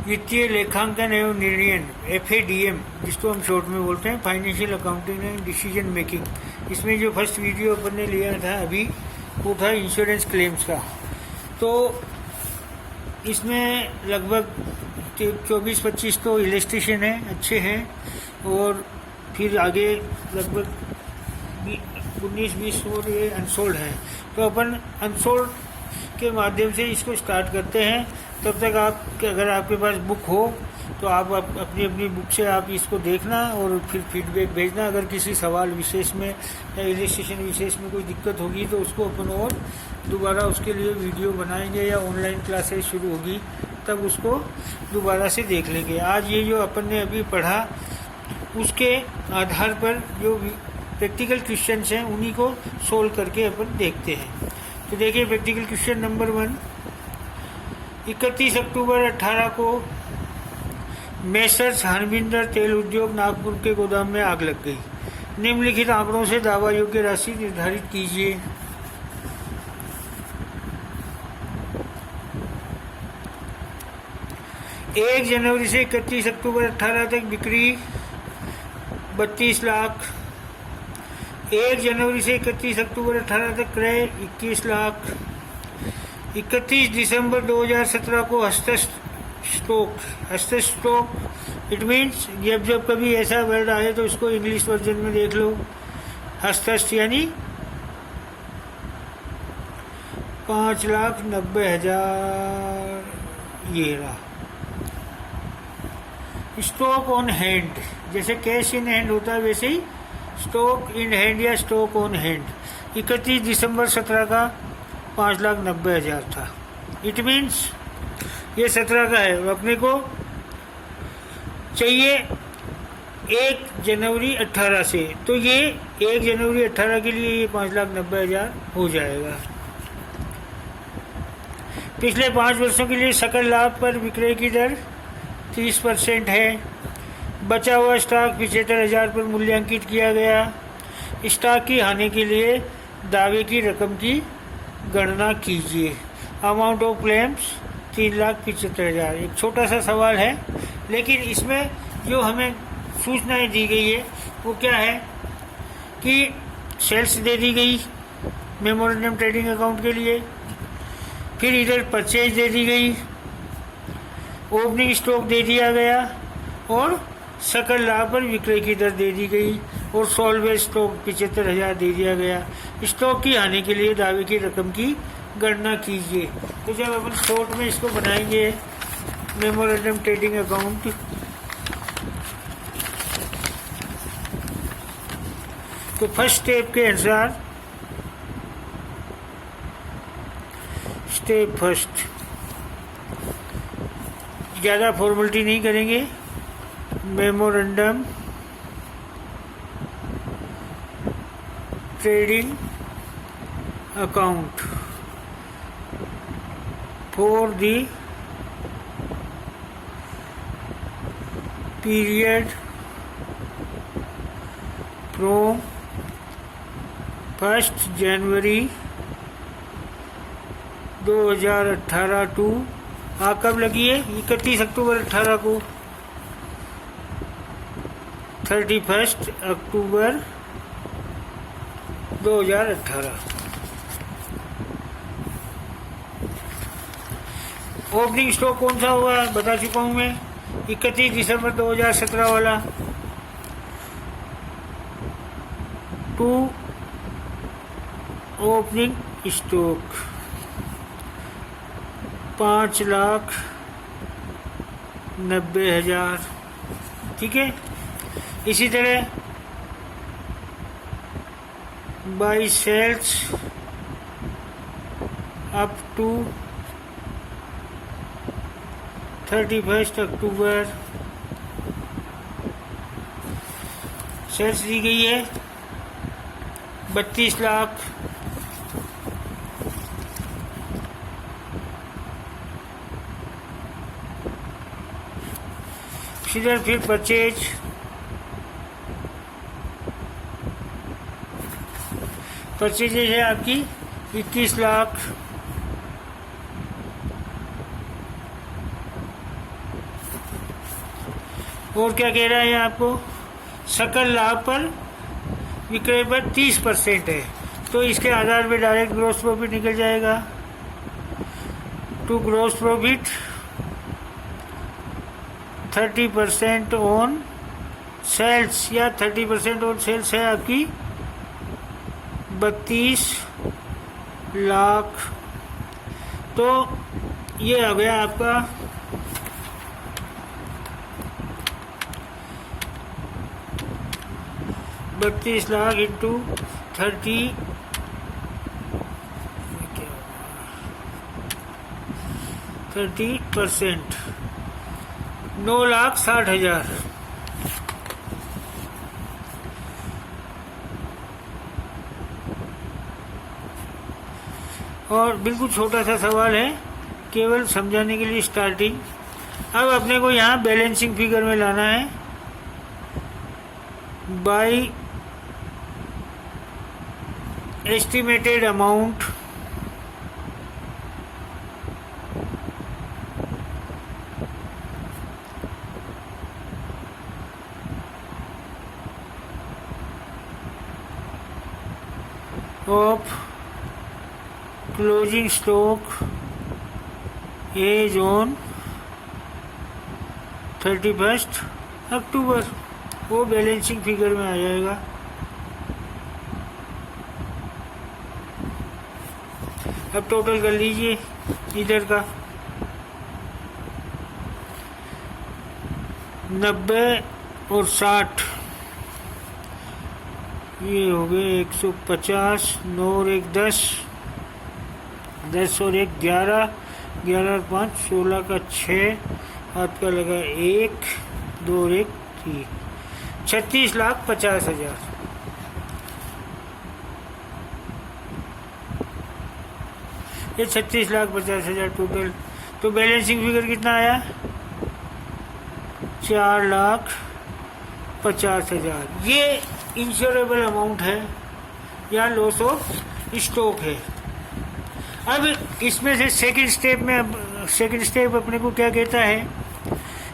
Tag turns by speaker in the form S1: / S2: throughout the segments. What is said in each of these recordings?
S1: वित्तीय लेखांकन एवं निर्णय FADM, जिसको हम शॉर्ट में बोलते हैं, financial accounting and decision making. इसमें जो फर्स्ट वीडियो अपन ने लिया था अभी, वो था इंश्योरेंस क्लेम्स का। तो इसमें लगभग 24-25 तो इलस्ट्रेशन है, अच्छे हैं, और फिर आगे लगभग 19-20 और ये अनसोल्ड है। तो अपन अनसोल्ड के माध्यम से इसको स्टार्ट करते हैं। तब तक आप, अगर आपके पास बुक हो तो आप अपनी अपनी बुक से आप इसको देखना और फिर फीडबैक भेजना। अगर किसी सवाल विशेष में या इलस्ट्रेशन विशेष में कोई दिक्कत होगी तो उसको अपन और दोबारा उसके लिए वीडियो बनाएंगे, या ऑनलाइन क्लासेस शुरू होगी तब उसको दोबारा से देख लेंगे। आज ये जो अपन ने अभी पढ़ा उसके आधार पर जो प्रैक्टिकल क्वेश्चंस हैं उन्हीं को सोल्व करके अपन देखते हैं। तो देखिए प्रैक्टिकल क्वेश्चन नंबर 1, 31 अक्टूबर 18 को मेसर्स हरविंदर तेल उद्योग नागपुर के गोदाम में आग लग गई। निम्नलिखित आंकड़ों से दावा योग्य राशि निर्धारित कीजिए। एक जनवरी से 31 अक्टूबर 18 तक बिक्री 32 लाख। 1 जनवरी से 31 अक्टूबर 18 तक क्रय 21 लाख। 31 दिसंबर 2017 को हस्त स्टॉक इट मीन्स जब कभी ऐसा वर्ड आए तो इसको इंग्लिश वर्जन में देख लो। हस्त यानी 5,90,000 ये रहा। स्टॉक ऑन हैंड, जैसे कैश इन हैंड होता है वैसे ही स्टॉक इन हैंड या स्टॉक ऑन हैंड 31 दिसंबर 17 का 5,90,000 था। इट मीन्स ये 17 का है, अपने को चाहिए 1 जनवरी 18 से, तो ये 1 जनवरी 18 के लिए ये 5,90,000 हो जाएगा। पिछले 5 वर्षों के लिए सकल लाभ पर विक्रय की दर 30% है। बचा हुआ स्टॉक 75,000 पर मूल्यांकित किया गया। स्टॉक की हानि के लिए दावे की रकम की गणना कीजिए। Amount of claims 3,75,000। एक छोटा सा सवाल है, लेकिन इसमें जो हमें सूचनाएं दी गई है वो क्या है कि सेल्स दे दी गई मेमोरेंडम ट्रेडिंग अकाउंट के लिए, फिर इधर परचेज दे दी गई, ओपनिंग स्टॉक दे दिया गया, और सकल लाभ पर विक्रय की दर दे दी गई, और सॉल्वेज स्टॉक 75,000 दे दिया गया। स्टॉक की हानि के लिए दावे की रकम की गणना कीजिए। तो जब अपन शॉर्ट में इसको बनाएंगे मेमोरेंडम ट्रेडिंग अकाउंट, तो फर्स्ट स्टेप के अनुसार, स्टेप फर्स्ट, ज़्यादा फॉर्मेलिटी नहीं करेंगे। Memorandum trading account for the period from 1 January 2018 to, कब लगी है? 31 अक्टूबर 18 को 31 अक्टूबर 2018। ओपनिंग स्टॉक कौन सा हुआ बता चुका हूं मैं, 31 दिसंबर 2017 वाला। टू ओपनिंग स्टॉक 5,90,000, ठीक है। इसी तरह by sales up to 31 October, sales दी गई है 32 लाख। इधर फिर परचेज है आपकी 21 लाख। और क्या कह रहा है आपको, सकल लाभ पर विक्रय पर 30% है, तो इसके आधार पे डायरेक्ट ग्रॉस प्रॉफिट निकल जाएगा। To gross profit 30% on sales या 30% ऑन सेल्स है आपकी 32 लाख। तो ये आ गया आपका 32 लाख इंटू 30%, 9,60,000। और बिल्कुल छोटा सा सवाल है, केवल समझाने के लिए स्टार्टिंग। अब अपने को यहाँ बैलेंसिंग फिगर में लाना है। By estimated amount of closing stock as on 31 October, वो बैलेंसिंग फिगर में आ जाएगा। अब टोटल कर लीजिए इधर का 90 और 60, ये हो गए 150, 9 और 1 10, 10 और 1 11, 11 और 5 16 का 6, हाथ का लगा 1 2 और 1 3, 36,50,000। ये 36,50,000 टोटल। तो बैलेंसिंग फिगर कितना आया, 4,50,000। ये इंश्योरेबल अमाउंट है या लॉस ऑफ स्टॉक है। अब इसमें से सेकंड स्टेप अपने को क्या कहता है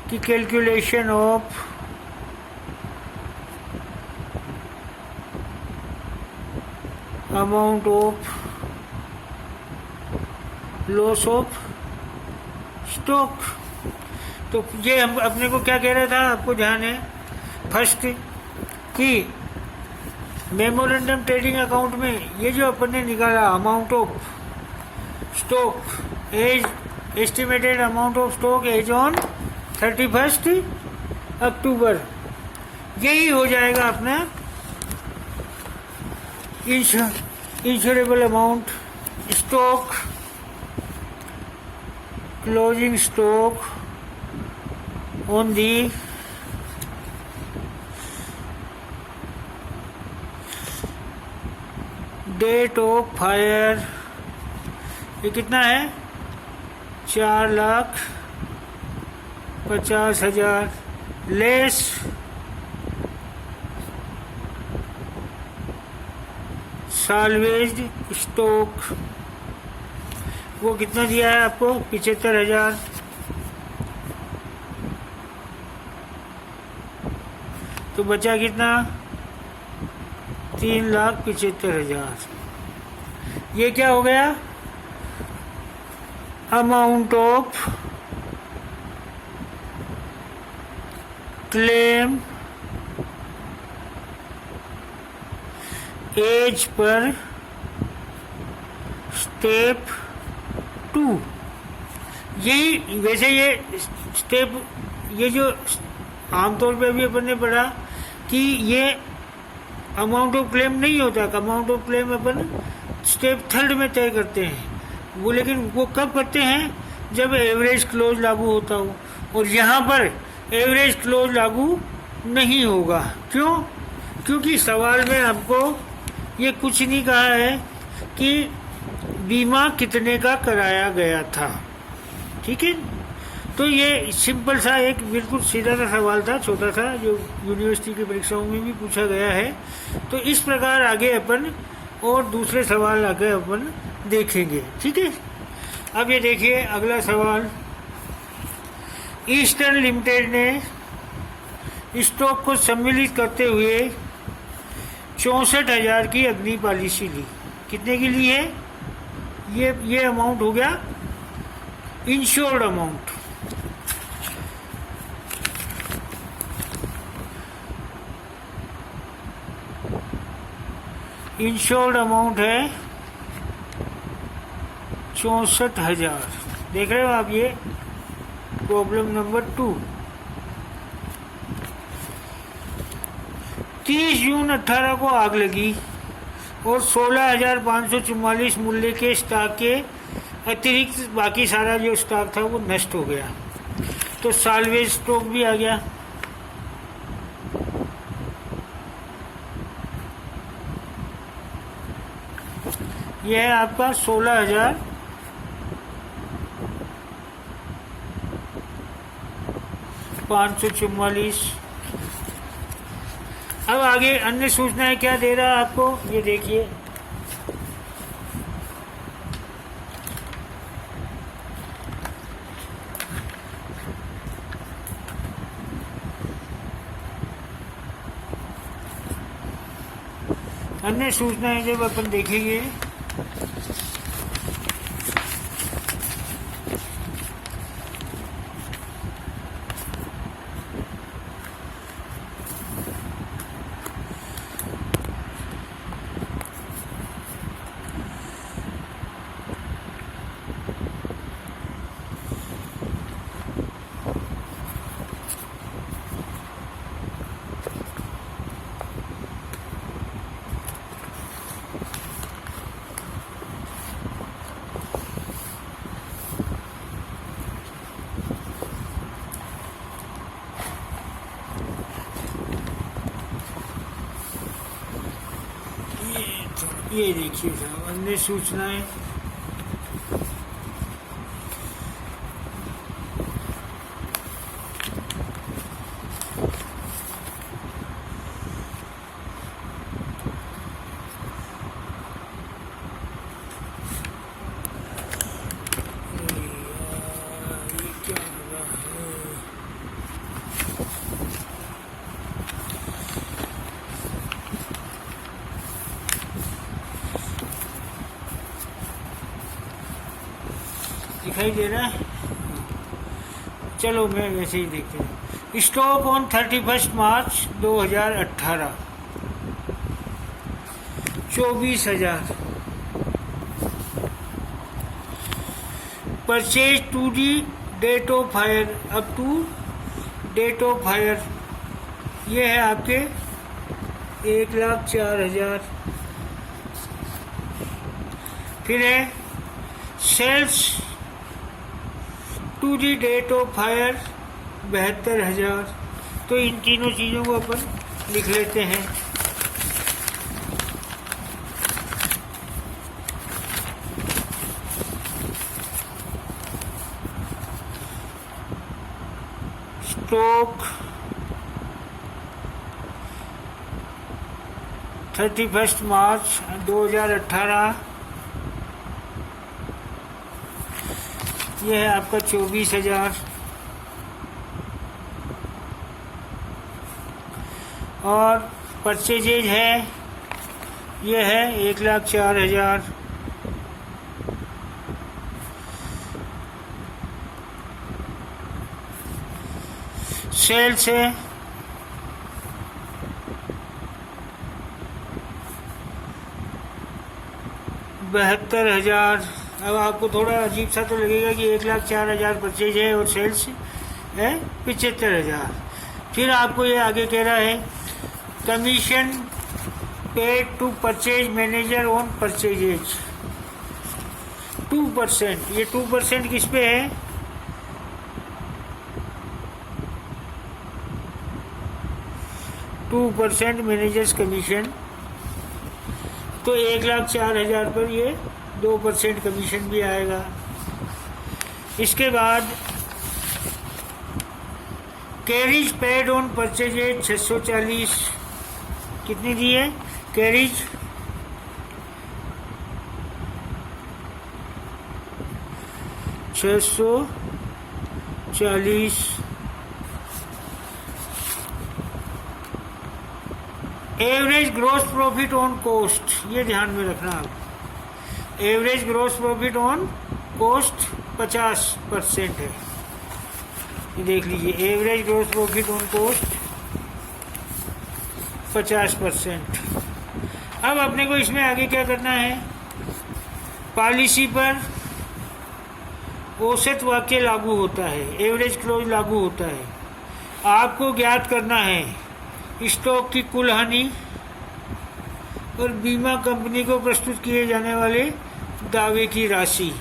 S1: कि calculation of amount of loss of stock. तो ये हम अपने को क्या कह रहा था, आपको ध्यान है फर्स्ट कि मेमोरेंडम ट्रेडिंग अकाउंट में ये जो अपन ने निकाला amount of stock as estimated amount of stock as on 31 October, यही हो जाएगा अपना insurable amount stock closing stock on the date of fire. ये कितना है, 4,50,000 लेस साल्वेज स्टॉक। वो कितना दिया है आपको, 75,000। तो बचा कितना, 3,75,000। ये क्या हो गया, amount of claim as per step 2। यही वैसे ये स्टेप, ये जो आमतौर पे अभी अपन ने पढ़ा कि ये अमाउंट ऑफ क्लेम नहीं होता, amount of claim upon step 3 में तय करते हैं वो, लेकिन वो कब करते हैं, जब एवरेज क्लोज लागू होता हो। और यहाँ पर एवरेज क्लोज लागू नहीं होगा। क्यों, क्योंकि सवाल में आपको ये कुछ नहीं कहा है कि बीमा कितने का कराया गया था, ठीक है। तो ये सिंपल सा एक बिल्कुल सीधा सा सवाल था, छोटा सा, जो यूनिवर्सिटी की परीक्षाओं में भी पूछा गया है। तो इस प्रकार आगे अपन और दूसरे सवाल आगे अपन देखेंगे, ठीक है। अब ये देखिए अगला सवाल, ईस्टर्न लिमिटेड ने स्टॉक को सम्मिलित करते हुए 64,000 की अग्नि पॉलिसी ली। कितने की ली है? ये अमाउंट हो गया इंश्योर्ड अमाउंट। इंश्योर्ड अमाउंट है 64,000। देख रहे हो आप, ये प्रॉब्लम नंबर 2। 30 जून 18 को आग लगी और 16,544 मूल्य के स्टॉक के अतिरिक्त बाकी सारा जो स्टॉक था वो नष्ट हो गया। तो साल्वेज स्टॉक भी आ गया। यह है आपका 16,544। अब आगे अन्य सूचनाएं क्या दे रहा है आपको, ये देखिए। अन्य सूचनाएं जब अपन देखेंगे ये देखिए साहब, अन्य सूचनाएं। दिखाई दे रहा है? चलो मैं वैसे ही देखते हैं। Stock on 31 March 2018 24,000। Purchase to the date of fire, up to date of fire, ये है आपके 1,04,000। फिर है sales to the date of fire 72,000। तो इन तीनों चीज़ों को अपन लिख लेते हैं। स्टॉक 31 मार्च 2018, ये है आपका 24,000। और परचेजेज है, ये है 1,04,000। सेल्स है 72,000। अब आपको थोड़ा अजीब सा तो लगेगा कि 1,04,000 परचेज है और सेल्स है 75,000। फिर आपको ये आगे कह रहा है commission paid to purchase manager on purchases 2%। ये 2% किस पे है? Two % managers commission. तो 1,04,000 पर ये 2% कमीशन भी आएगा। इसके बाद कैरिज पेड ऑन परचेजेज 640। कितनी दी है carriage? 640। Average gross profit on cost, ये ध्यान में रखना आप। Average gross profit on cost 50% है, ये देख लीजिए। Average gross profit on cost 50%। अब अपने को इसमें आगे क्या करना है, पॉलिसी पर औसत वाक्य लागू होता है, एवरेज क्लोज लागू होता है। आपको ज्ञात करना है स्टॉक की कुल हानि और बीमा कंपनी को प्रस्तुत किए जाने वाले दावे की राशि।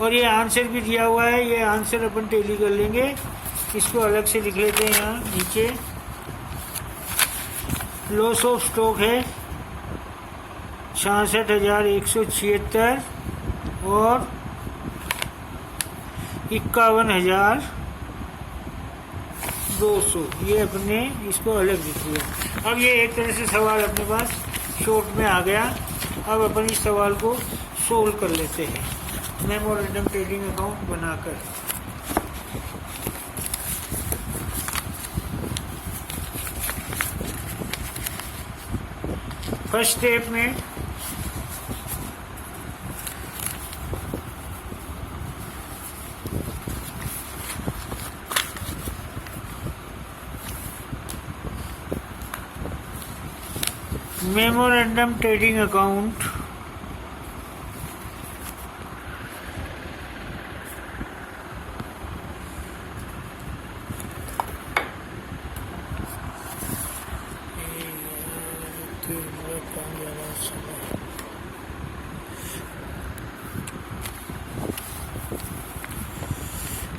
S1: और ये आंसर भी दिया हुआ है, ये आंसर अपन टैली कर लेंगे। इसको अलग से लिख लेते हैं यहाँ नीचे। लॉस ऑफ स्टॉक है 66,176 और 51,200, ये अपने इसको अलग लिख लिया। अब ये एक तरह से सवाल अपने पास शॉर्ट में आ गया। अब अपन इस सवाल को सोल्व कर लेते हैं मेमोरेंडम ट्रेडिंग अकाउंट बनाकर। फर्स्ट स्टेप में मेमोरेंडम ट्रेडिंग अकाउंट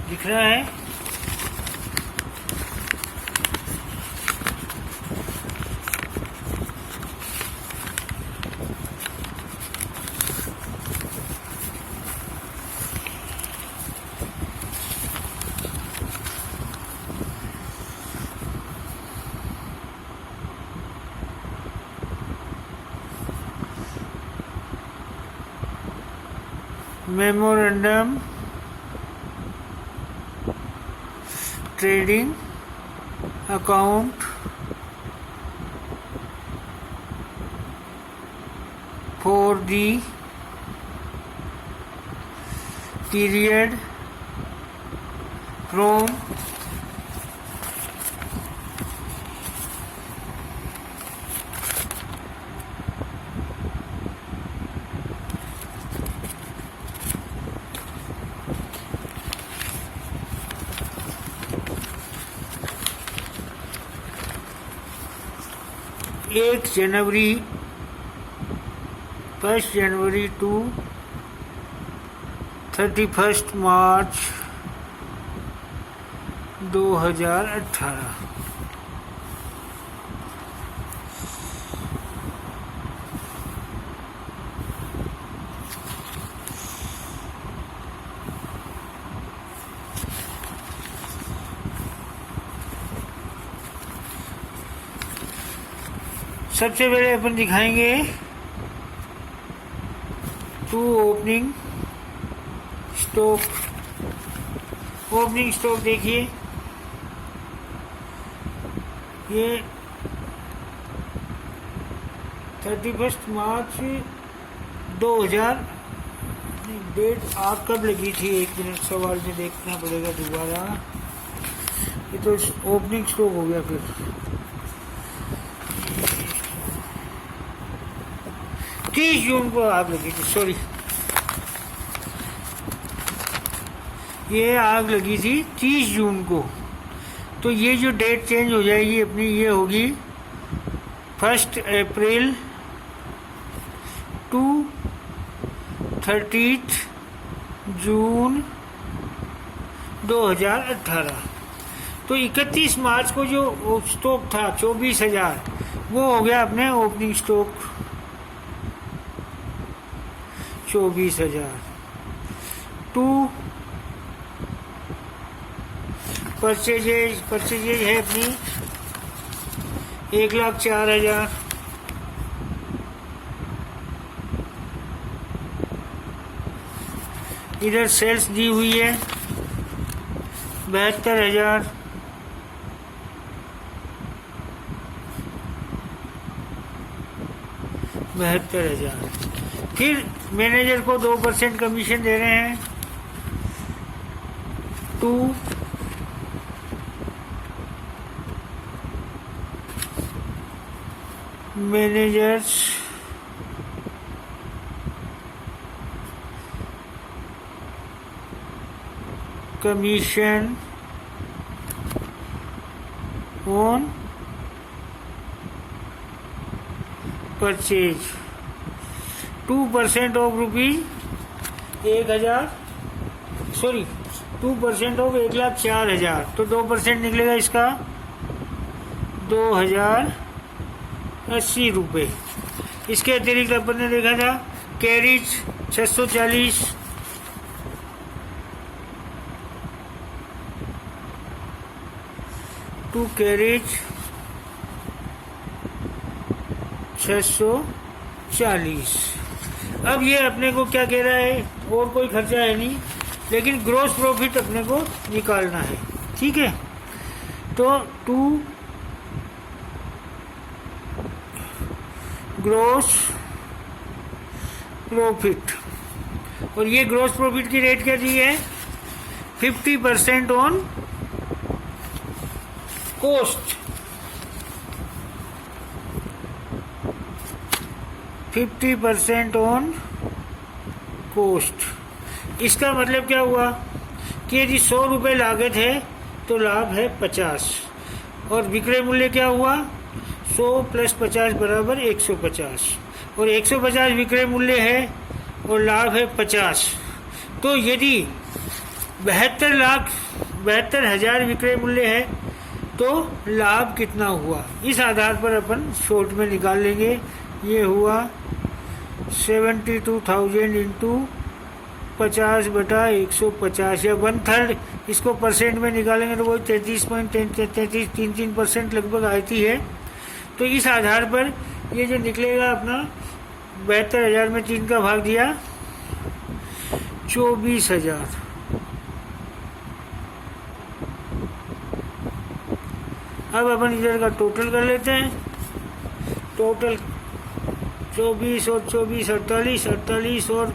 S1: दिख रहा है। Memorandum trading account for the period from एक जनवरी 1 जनवरी टू 31 मार्च 2018। सबसे पहले अपन दिखाएंगे to opening stock. Opening stock देखिए, ये 31 मार्च 2000 डेट आप कब लगी थी, 1 मिनट सवाल में देखना पड़ेगा दोबारा। ये तो ओपनिंग स्टॉक हो गया। फिर 30 जून को आग लगी थी, सॉरी, ये आग लगी थी 30 जून को। तो ये जो डेट चेंज हो जाएगी अपनी, ये होगी 1 अप्रैल टू 30 जून 2018। तो 31 मार्च को जो स्टॉक था 24,000, वो हो गया अपने ओपनिंग स्टॉक 24,000। टू परचेजेज है अपनी 1,04,000। इधर सेल्स दी हुई है 72,000। 72,000। फिर मैनेजर को 2% कमीशन दे रहे हैं to managers commission on purchase 2% of rupees 1,000 sorry 2% of 1,04,000 तो 2% निकलेगा इसका 2,080 रुपये। इसके अतिरिक्त अपन ने देखा था कैरिज 640 टू कैरेज 640। अब ये अपने को क्या कह रहा है, और कोई खर्चा है नहीं, लेकिन ग्रोस प्रॉफिट अपने को निकालना है। ठीक है, तो टू ग्रोस प्रॉफिट, और ये ग्रोस प्रॉफिट की रेट क्या दी है 50% ऑन कोस्ट, 50% ऑन कोस्ट। इसका मतलब क्या हुआ कि यदि 100 रुपये लागत है तो लाभ है 50, और विक्रय मूल्य क्या हुआ 100 + 50 बराबर 150, और 150 विक्रय मूल्य है और लाभ है 50। तो यदि 72,000 विक्रय मूल्य है तो लाभ कितना हुआ, इस आधार पर अपन शॉर्ट में निकाल लेंगे। ये हुआ 72,000 इंटू 50/150 या 1/3, इसको परसेंट में निकालेंगे तो वही 33.33% लगभग आती है। तो इस आधार पर ये जो निकलेगा अपना 72,000 में 3 का भाग दिया 24,000। अब अपन इधर का टोटल कर लेते हैं। टोटल 24 और 24 48, 48 और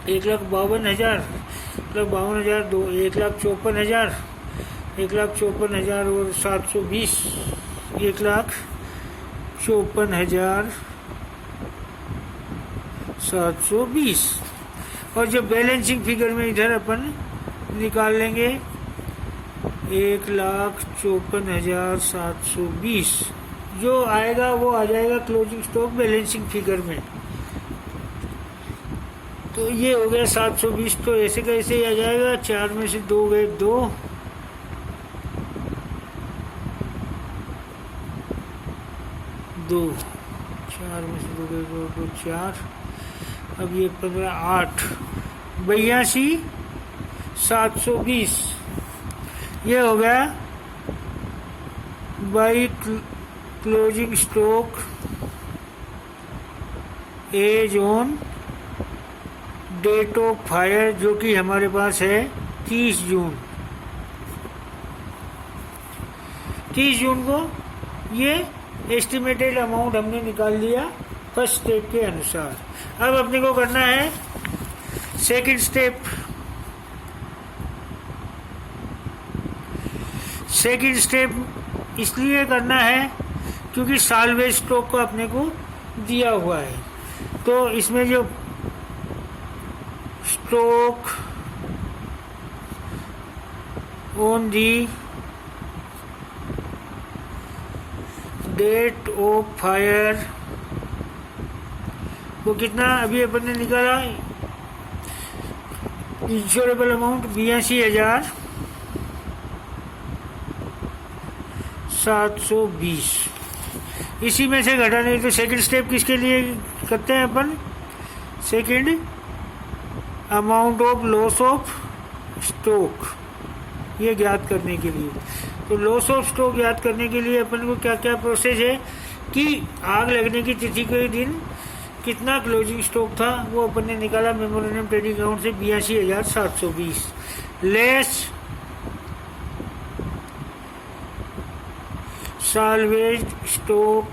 S1: 1,52,000, 1,52,000 दो 1,54,000, 1,54,000 और 720, 1,54,720। और जो बैलेंसिंग फिगर में इधर अपन निकाल लेंगे 1,54,720, जो आएगा वो आ जाएगा क्लोजिंग स्टॉक बैलेंसिंग फिगर में। तो ये हो गया 720, तो ऐसे कैसे ही आ जाएगा, 4 में से 2 गए 2, 4 में से 2 गए 2, 4, अब ये 15 8 82,720 ये हो गया by closing stock as on date of fire, जो कि हमारे पास है 30 जून। 30 जून को ये एस्टिमेटेड अमाउंट हमने निकाल लिया फर्स्ट स्टेप के अनुसार। अब अपने को करना है सेकंड स्टेप। सेकंड स्टेप इसलिए करना है क्योंकि साल्वेज स्टॉक को अपने को दिया हुआ है, तो इसमें जो stock on the date of fire वो कितना अभी अपन ने निकाला, इंश्योरेबल अमाउंट 82,720। इसी में से घटाने, तो सेकंड स्टेप किसके लिए करते हैं अपन, second amount of loss of stock, ये ज्ञात करने के लिए। तो लॉस ऑफ स्टॉक ज्ञात करने के लिए अपन को क्या क्या प्रोसेस है कि आग लगने की तिथि के दिन कितना क्लोजिंग स्टॉक था वो अपन ने निकाला मेमोरेंडम ट्रेडिंग अकाउंट से 82,720 लेस साल्वेज स्टॉक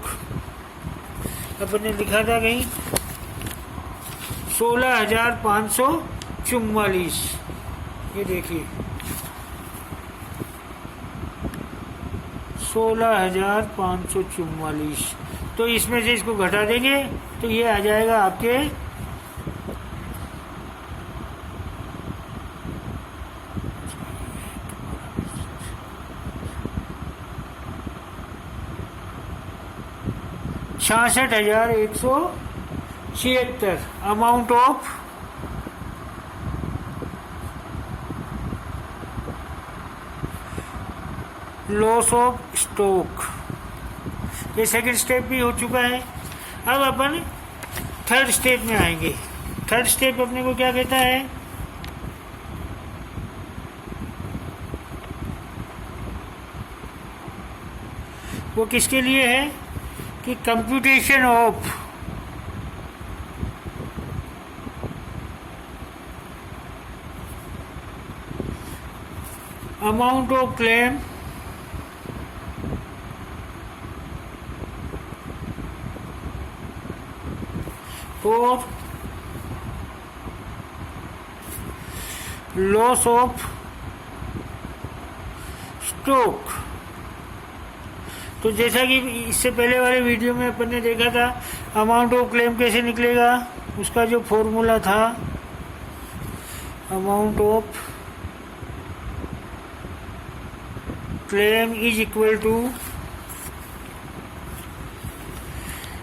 S1: अपन ने लिखा था कहीं 16,544। ये देखिए 16,544। तो इसमें से इसको घटा देंगे तो ये आ जाएगा आपके 66,176 amount of loss of stock. ये सेकंड स्टेप भी हो चुका है। अब अपन थर्ड स्टेप में आएंगे। थर्ड स्टेप अपने को क्या कहता है? वो किसके लिए है कि computation of amount of claim for loss of stock. तो जैसा कि इससे पहले वाले वीडियो में अपन ने देखा था अमाउंट ऑफ क्लेम कैसे निकलेगा, उसका जो फॉर्मूला था amount of claim is equal to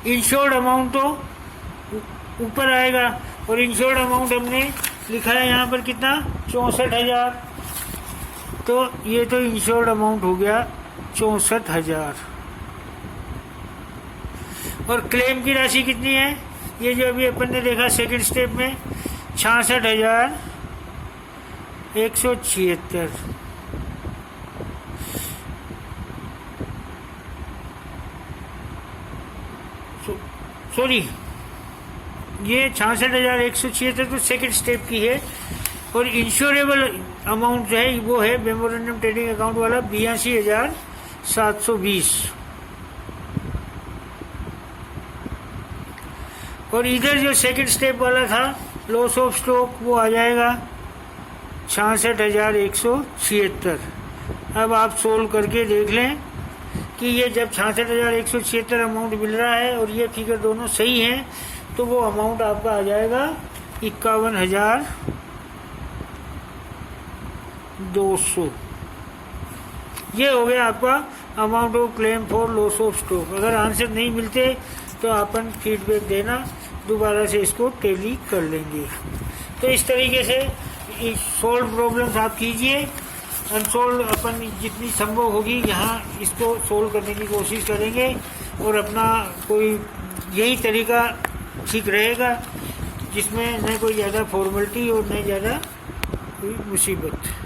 S1: insured amount, तो ऊपर आएगा और इंश्योर्ड अमाउंट हमने लिखा है यहाँ पर कितना 64,000। तो ये तो इंश्योर्ड अमाउंट हो गया 64,000 और क्लेम की राशि कितनी है? ये जो अभी अपन ने देखा सेकंड स्टेप में 66,176। सॉरी, ये 66,176 तो सेकंड स्टेप की है। और इंश्योरेबल अमाउंट जो है वो है मेमोरेंडम ट्रेडिंग अकाउंट वाला 82,720। और इधर जो सेकंड स्टेप वाला था लॉस ऑफ स्टॉक वो आ जाएगा 66,176। अब आप सोल्व करके देख लें कि ये जब 66,176 अमाउंट मिल रहा है और ये फिगर दोनों सही हैं तो वो अमाउंट आपका आ जाएगा 51,200। ये हो गया आपका amount of claim for loss of stock. अगर आंसर नहीं मिलते तो अपन फीडबैक देना, दोबारा से इसको टैली कर लेंगे। तो इस तरीके से सोल्व प्रॉब्लम्स आप कीजिए। अनसोल्व अपन जितनी संभव होगी यहाँ इसको सोल्व करने की कोशिश करेंगे और अपना कोई यही तरीका ठीक रहेगा जिसमें न कोई ज़्यादा फॉर्मेलिटी और न ज़्यादा कोई मुसीबत।